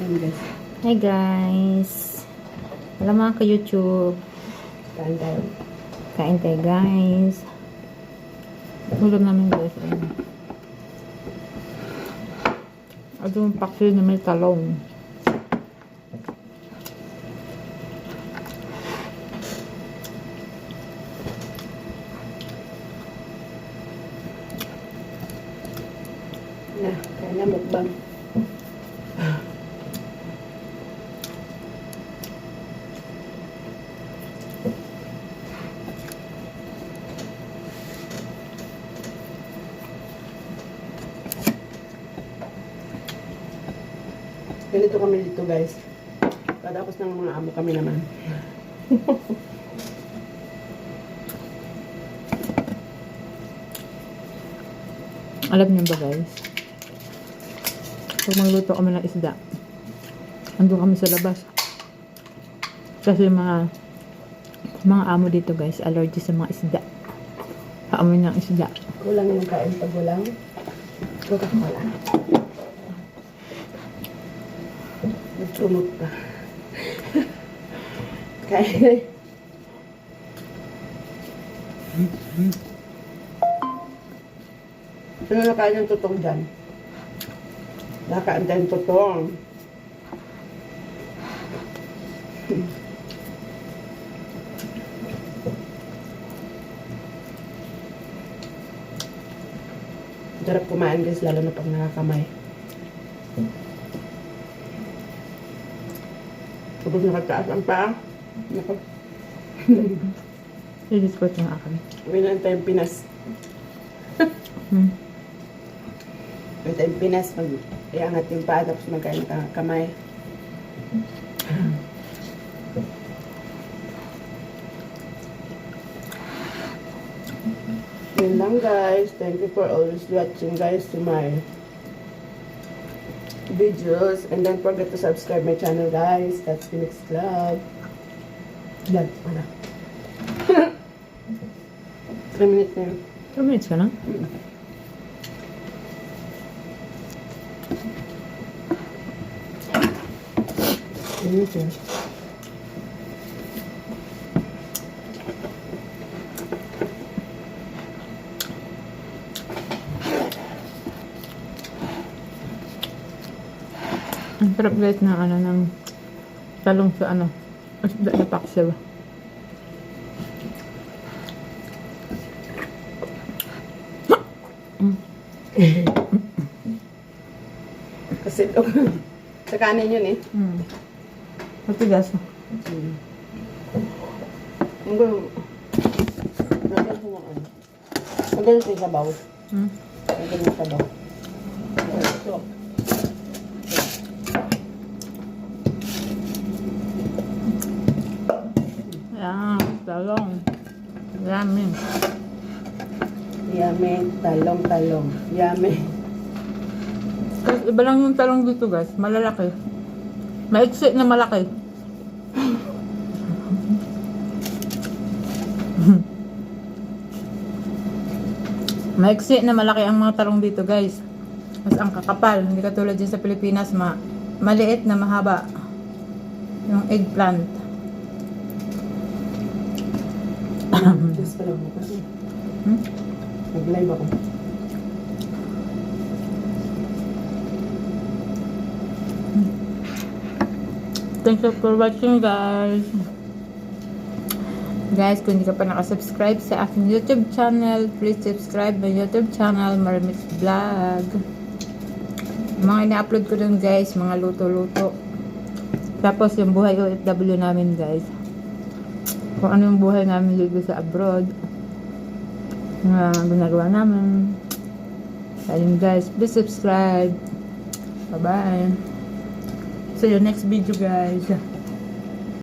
Ayan guys. Hi guys. Alam mga ka-YouTube. Kain tayo. Kain tayo guys. Ulam namin guys. At yung paksi na may talong. Na, kain na mukbang. Ganito kami dito guys. Patapos ng mga amo kami naman. Alam niyo ba guys? Pag magluto kami ng isda, andun kami sa labas. Kasi mga amo dito guys, allergy sa mga isda. Paamoy ng isda. Kulang yung kain pag walang Coca-Cola. Nagtumot pa. Kain. Sino nakain ng tutong dyan? Nakain tayong tutong. Sarap kumain guys, lalo na pag nakakamay. Tapos nakataas ang paa. Nako. I-discord yung akin. Ganyan tayong Pinas. Ganyan tayong Pinas. Pag iangat yung paa, tapos magkain ka kamay. Yun lang guys. Thank you for always watching guys to my videos. And don't forget to subscribe my channel guys. That's Phoenix Club. Vlog pala. 3 minutes na yun. 2 minutes ka na? Minutes yun. Ang sarap guys ng ng talong sa isda na paksiw. Kasi ito, sa kanin yun eh. Matigas. Ang gano'n. Ang gano'n sa sabaw. Ang gano'n sa sabaw. Ito. Yan, talong. Yummy. Yummy. Talong. Yummy. Kasi iba lang yung talong dito guys. Malalaki. Maiksi na malaki. Maiksi na malaki ang mga talong dito guys. Mas ang kakapal. Hindi katulad dyan sa Pilipinas. Maliit na mahaba. Yung eggplant. Just pala mo kasi. Nag-live ako. Thank you for watching guys. Guys, kung hindi ka pa nakasubscribe sa aking YouTube channel, please subscribe my YouTube channel, Marimix Vlog. Mga ina-upload ko dun guys, mga luto-luto. Tapos yung buhay OFW namin guys. Kung ano yung buhay namin dito sa abroad. Mga ginagawa namin. Ayun guys, please subscribe. Bye-bye. See you next video guys.